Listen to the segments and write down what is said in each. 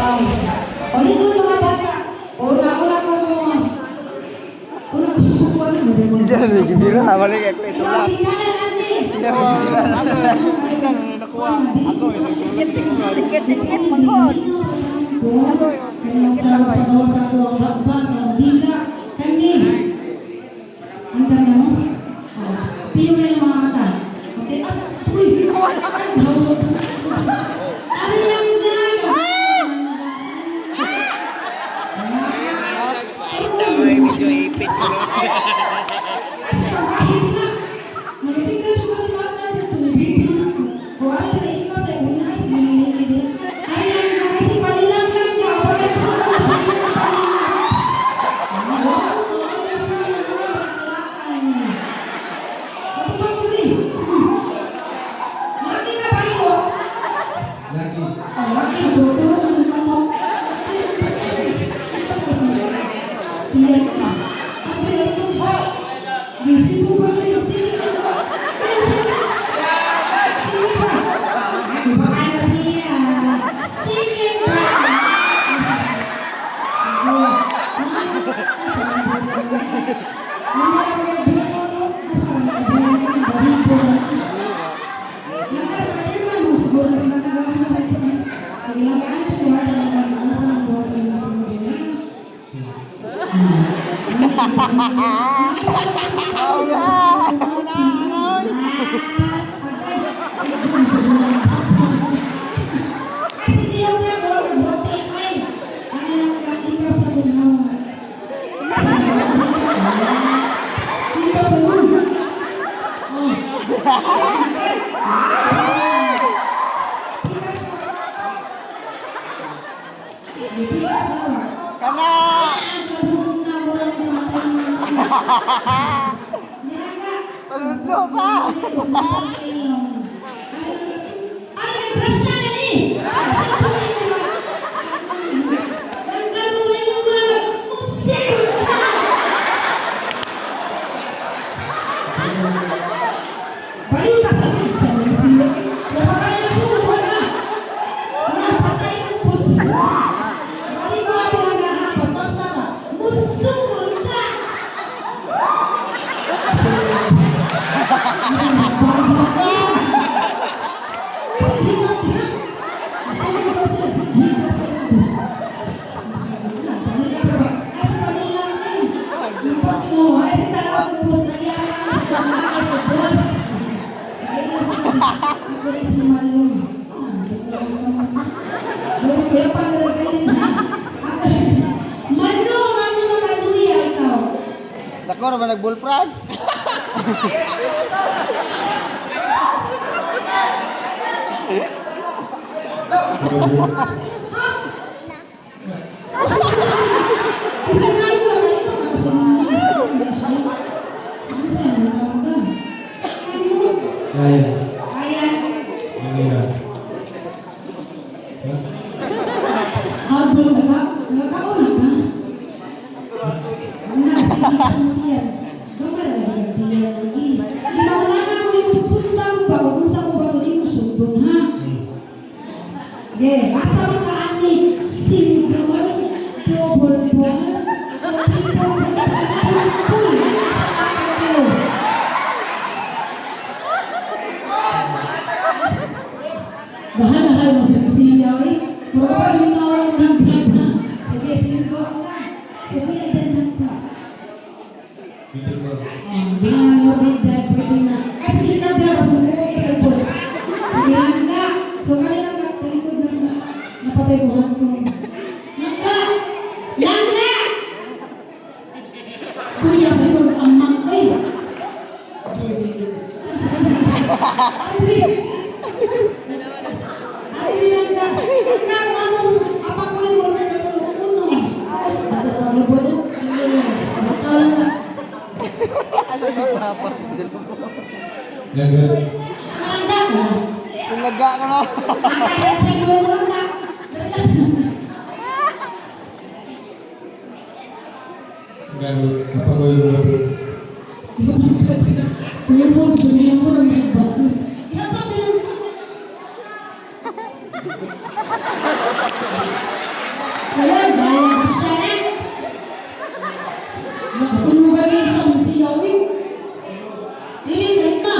O lingkod mga bata. Una ko mo. Una ko mo ano mo. Hindi, gibira. Balik ako ito lang. Hindi mo gibira. Nakuha. Ako, Sikit, magod. Piyo na yung mga mata. Okay, uy! Ari lang nga! may medyo ipit ko. Asa ka kahit na? Malapigan siya ka lahat na yung tulibig na. O ari na ikaw sa una ay sinilingid din. Ari lang nga kasi panilang lang nga. O kaya sa mga sa mga panilang. O kaya sa mga lakan niya. Ito ba tuli? Laki ka ba ito? Lagi. Oh, laki. Duturo ng kamot. Ito po siya. Iyan ka. Ate, ito po. Gising mo ba kayo? Sige ka na. Ayun, sige. Sige pa. Baka na siya. Sige pa. Kasi di ako na ako nagbote ay. Ano lang ka, ikaw sa bungawa. Dito ba yun? Oh. Pikas awa. Kana! Ang kabukong na wala ng mga Paluto pa! ay, grasya na ni! Kasi po rin mo ba? Ang gagawin mo ba? Musik ka! Balik ka sa mga sa mga sila. Napakaya na sumuha na. Napatay ng puso. Balik mo ako ang nahapos. Sasama. Musukot ka! Dako na ba nag-bullfrog? Kaya. Ayan. Kaya. Habang nagkaulit ha? Ang nasilit ang tiyan. Baka lagi ang tiyan lagi. Di ba wala na ako yung sundan ba? Kung saan ko ba ito yung sundon ha? Yeah, asa mo ka ani? Single, double ball, triple ball. Asa ka ito? Mahal-mahal mo sa siyaw eh. Mapapay mo na ako ng ganda. Sige, single ka. Sige, ilan ka. Dito ko. Bilang mo rin dahil pwede na. Ay, sige na dyan. Sige na isang boss. Sige lang ka. So, kanina ka. Talikod na ka. Napatay ko ko. Langga! Langga! Kuya, sa iyo ang mangkay. Andre! Andre lang ka. Langga, ano? Apa ko rin mo na katulong uno. Tapos, ano ba ito? Yes. Bataw lang ka. Laga. Langga! Ilaga ka na. Antay ka sa iyo na. Gano. Apa ko yung labi? Kuya po, sabihin mo na may bago. Dapat din. Ayan, bayan na siya eh. Matulugan rin sa masiyaw eh. Dili, na.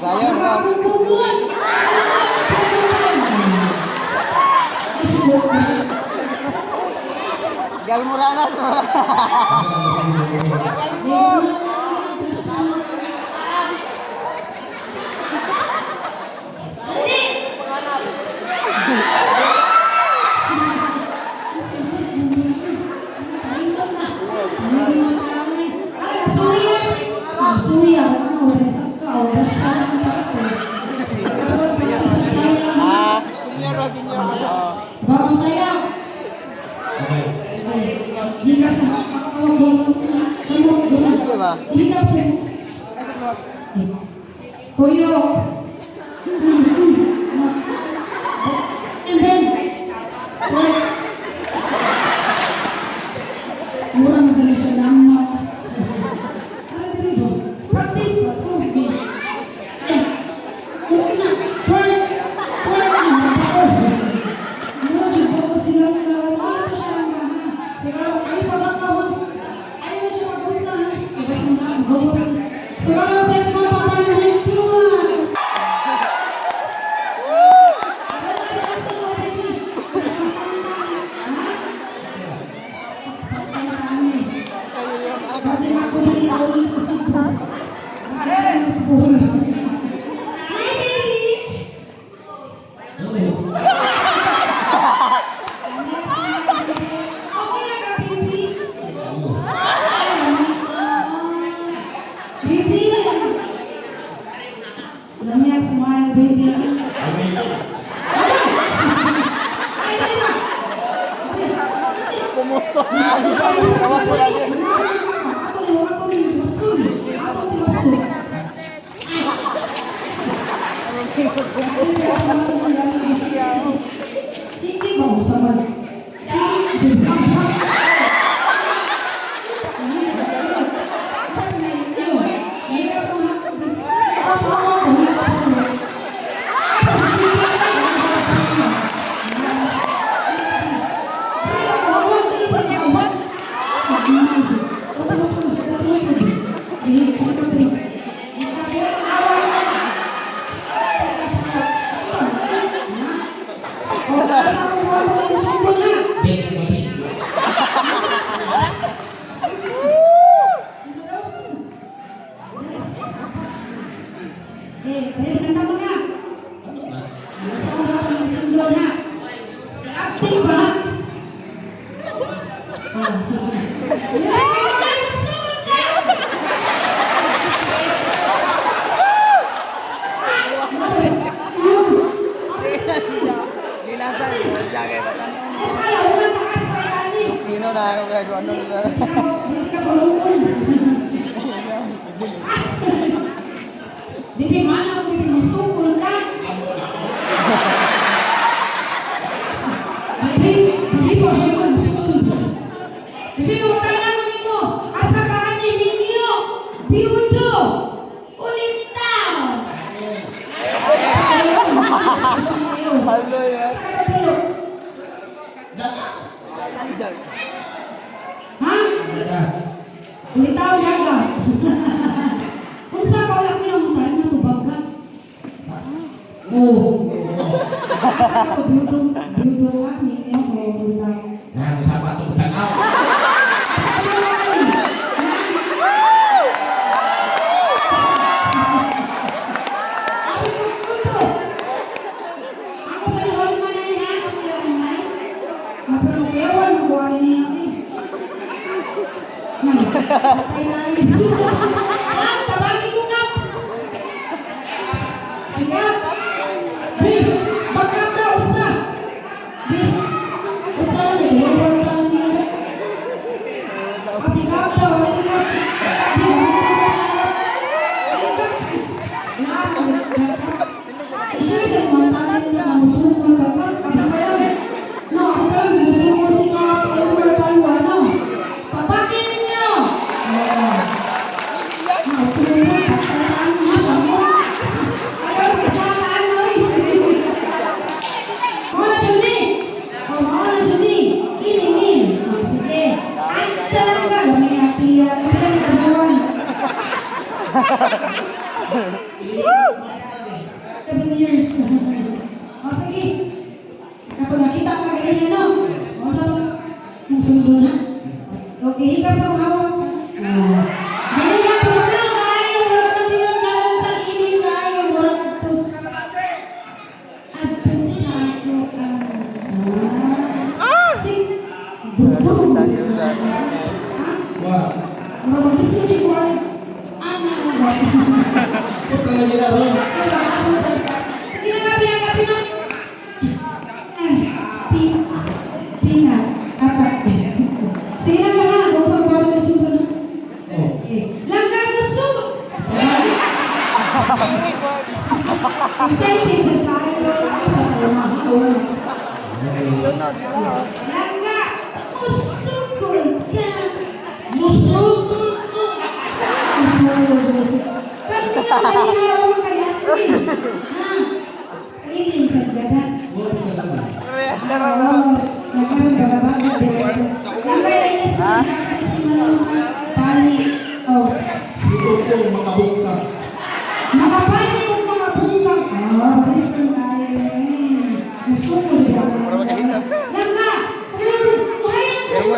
Sayang, no? Galmuranas mo. Senior. Oh. Bawang sayaw. Okay. Hingap sa Di ba? hingap sa tuyok. And then, mura masali siya lamang. Ano dito ba? Practice ba? Una, turn. Mura siya po sila ng mga siya nga ha. Siguro, ay pagkakahon. Ayaw siya mag-usa ha. Ibas mo na, mag-ubos. Siguro, sa mga papanahon, tiwa. Kasi makubuli ako sa Cebu. Kasi ako sa Cebu. Hi, baby! Okay na ka, baby? Baby! Lamia, smile, baby. Ay, ay, ay! Pumuto. Tawag ko lagi. Sige ba mo saman? Sige, Dinasan mo. Jagay ba tanong? Pino na ako kaya kung ano na. Bibi, mana ako yung masukol ka? Bibi po, hemon, masukol ka. Bibi, mawala mo nito. Asa ka ni Minyo, Piudo, Ulitaw. Halo yan. Ha? Ulitaw daga. Kung sa ko ako yung mutahan na tubag ka. Oo. Sa ko Piudo ka, Minyo, Ulitaw. Nah, siapa tuh bukan aku. No, ka sa hawak. Dili ka putang kayo, mura ka tinanggalan sa inig kayo, mura ka tos. Atos sa ako si burung. Wah, Mura mag-isip ko ano ba? puta lagi na ron. Hindi na kapi na. Tina, atak. Sige lang ka, kung saan pa ito gusto na. Oh, Langga gusto! Excited sa tayo, ako sa pumahawak. okay. Langga, musukol ka! Musukol ko. Musukol ka siya. Pati ang kalihaw mo kaya ha? Kainin sa gadat. Huwag ka lang. Oo, nagkaroon ka ba? Langga, ayos na kasi malungan. Pali. Oh. Siguro kong makabungka. Makapali yung mga bungkang. Balis na tayo eh. Musukol siya. Langga, buhay ang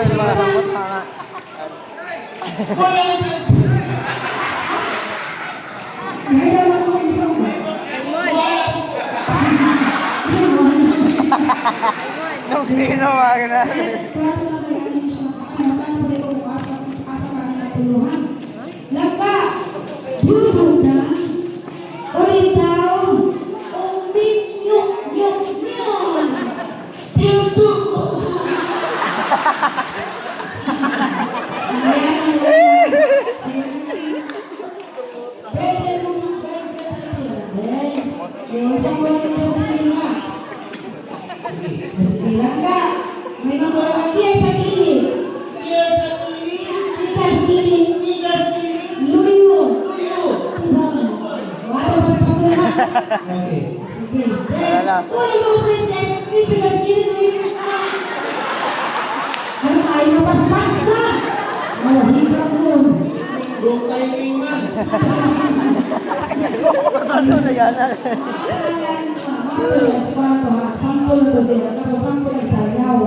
Nahaya mo ako isang ba? Isang ba? Nung ginawa ka na. Prato na kaya ano siya. Kinatan ko rin kung asa kami na tuluhan. Langga! Dudog na! Ulit daw! Nyok! Dudog! Langga, may nanggulang ang tiyan sa kilid. Tigas kilid. Luyo. Diba ba? Wala mas pasalamat. Okay. Sige. Wala. Ulo ko princess, may tigas kilid. Luyo. Ano ay napaspas na? Oh, higap doon. Wrong timing man. Ano na yan? Sampul na to siya. Tapos sampul ay sayaw.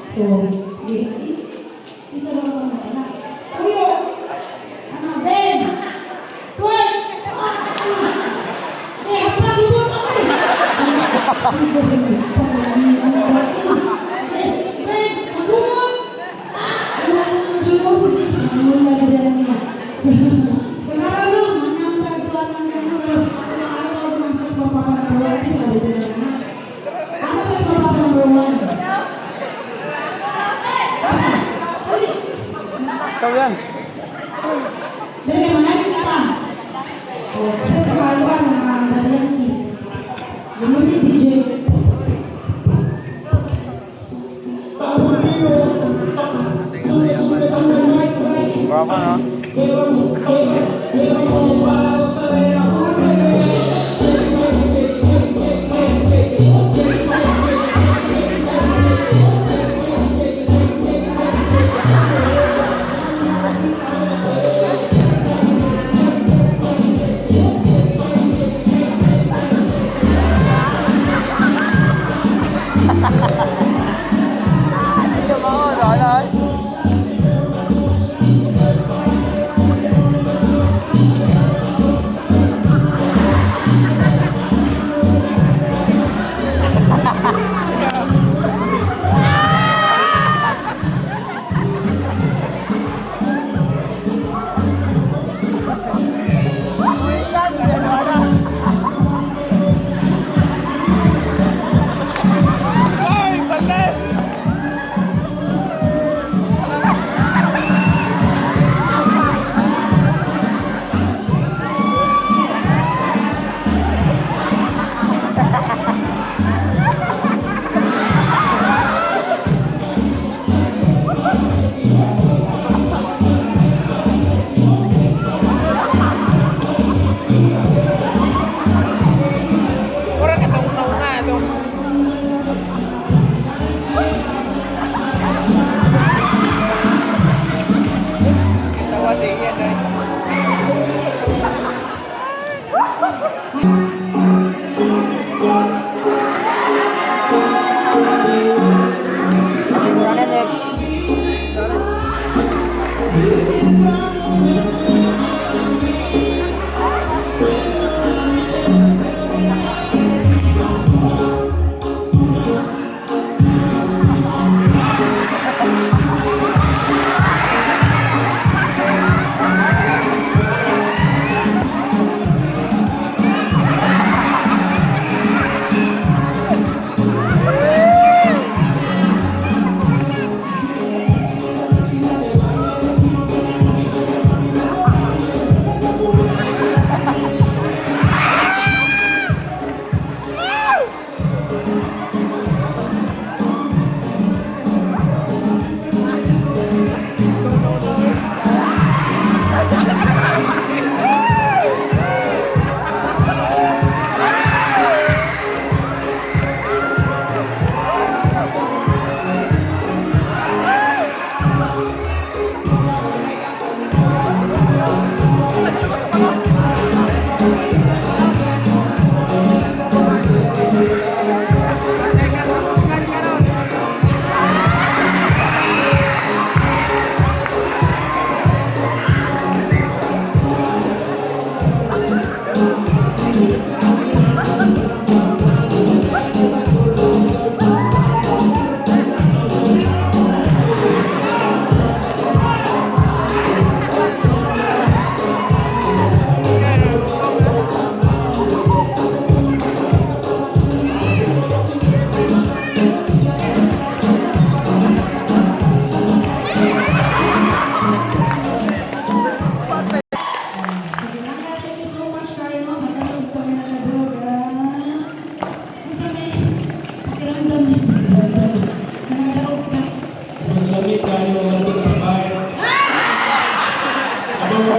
So, isa lang ako na anak. Kuyo! Ano, Ben! Tuwan! Eh, hapa, lubot ako eh! Ben! Magulog! Magulog! Samul na siya lang niya. Sekarang lu menang tagduan ng terus araw-araw ng sa papanuan di sabi ko na. Ano sa papanuan? Ikaw yan. Dali mana kita. Oh, sa papanuan ng dalian ni. Yung si DJ. Berapa no? Ito mo, dahil.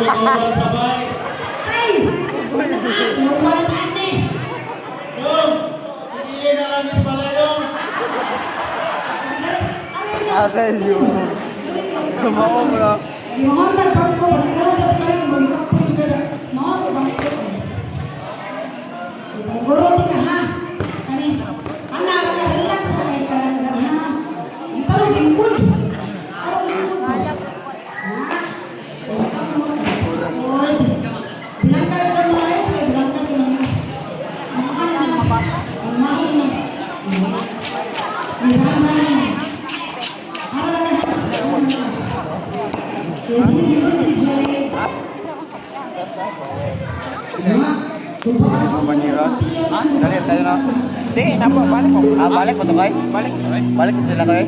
ikaw sabay. Ay! Lumalaan eh! Dong, tigilin na lang sa balay dong. Ate, yung kumao bro. Yung mga nagpangko, ano sa kayo, malikap po sila. Mga bangko. Guru tika ha. Kani, anak ka relax na kayo kalangga ha. Ito ang lingkod. Ano lingkod mo? Ha? Oy. Bilangkan ko mga ayos, bilangkan ko mga. Mahal na. Mahal na. Silaman. Panira. Dali tayo na. Di, napa balik ko. Balik ko to kay. Balik ko sila kay.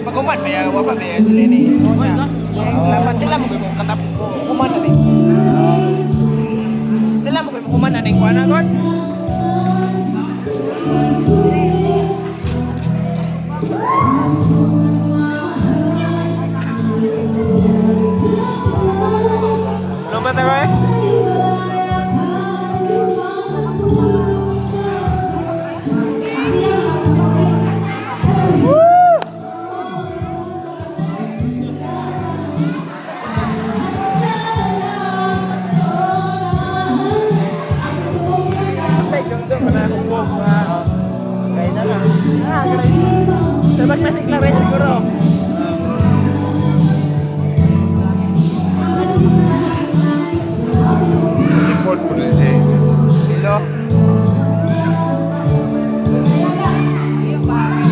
Pag-uman, kaya wapa kaya sila ni. Salamat sila mo kung katap kuman na ni. Sila mo kung kuman na ni kuana god. Lumba ta kay? Sabag na si Claret siguro. Report po rin si Dilo.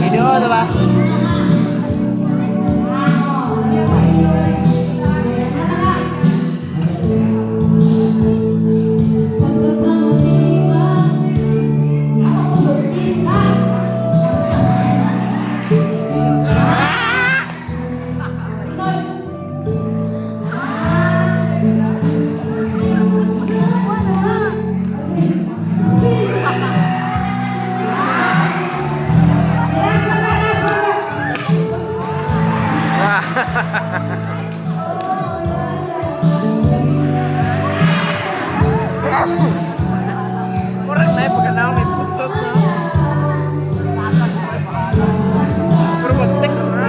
Video, diba? Orang na yung pagkanaw may putot na. Pero mag-tek na.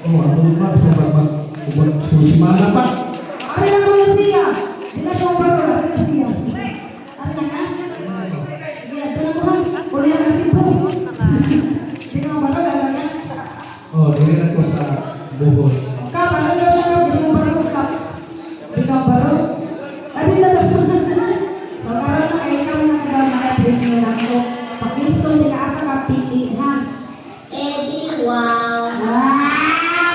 Oh, ang lupa sa pagpag susimana pa. Ari na ko siya. Di na siya baro, ari na siya. Ari na ka? Sige, ito na ko. Uli na kasi po. Di na baro, ari na. Oh, dili na ko sa buhol. Ka, ano daw siya daw? Gusto mo baro ka? Di na baro. Ari na daw. So, karoon na kayo kami na karoon na kayo na ako. Pakiso, di ka asa ka pili, ha? Eddie, wow. Wow!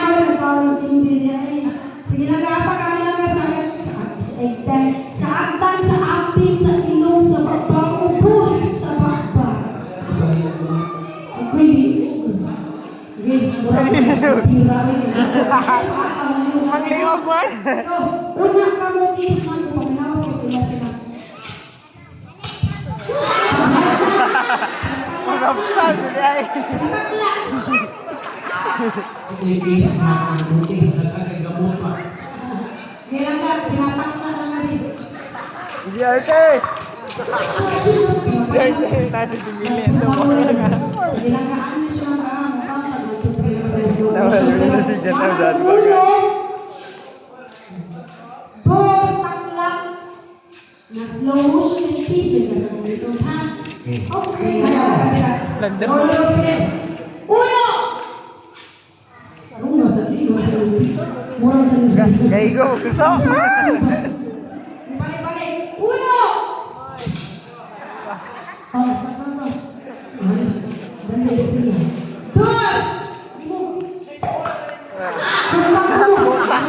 Ano ka ang tindi niya eh. Sige, nag-asa ka nila nga sa egtay. Sa agtan, sa aping, sa ilong, sa baba, ubus sa baba. Sa ito. Agoy, okay, mura sa pira rin. Manglingog man. Pero, una ka mo kiss man ko, paginawas ko sila kita. Magabsal sila eh. Nakakla! Ibis na ang buti. Nagkakaigamot pa. Kailan ka, pinatakla na nga rin. Hindi arte. Dirty, nasa tumili ito mo. Sige lang ka, ano siya ka, mukha ka, magtutuloy ka. Si Jan na dyan. Uno. Dos, taklak. Na slow motion yung pieces na sa dito, ha? Okay. Blender. Uno, dos, tres. Uno! Uno, sa tingin, uno sa tingin. Uno sa tingin. Gaigo, gusto. Balik-balik. Uno! Balik sila. Dos! Kulang.